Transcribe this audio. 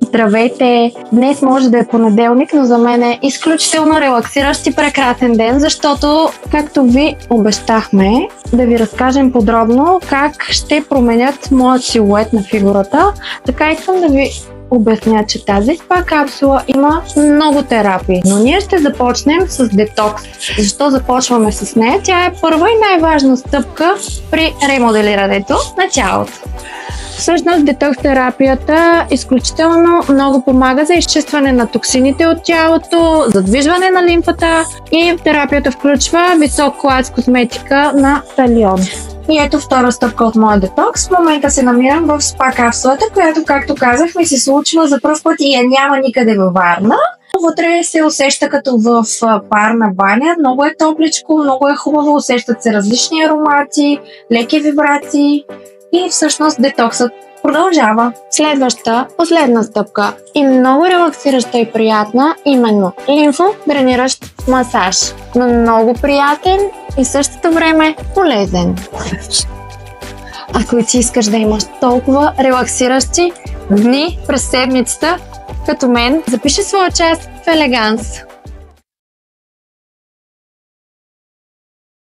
Здравейте! Днес може да е понеделник, но за мен е изключително релаксиращ и прекрасен ден, защото, както ви обещахме, да ви разкажем подробно как ще променят моят силует на фигурата. Така искам да ви обясня, че тази спа капсула има много терапии, но ние ще започнем с детокс. Защо започваме с нея? Тя е първа и най-важна стъпка при ремоделирането на тялото. Всъщност детокс терапията изключително много помага за изчистване на токсините от тялото, задвижване на лимфата и терапията включва висок клас косметика на Талион. И ето втора стъпка от моя детокс. В момента се намирам в спа капсулата, която, както казах, ми се случва за пръв път и я няма никъде във Варна. Вътре се усеща като в парна баня. Много е топличко, много е хубаво, усещат се различни аромати, леки вибрации и всъщност детоксът продължава. Следваща, последна стъпка и много релаксираща и приятна, именно лимфодрениращ масаж. Но много приятен и в същото време полезен. Ако ти искаш да имаш толкова релаксиращи дни през седмицата, като мен, запиши своя час в Елеганс.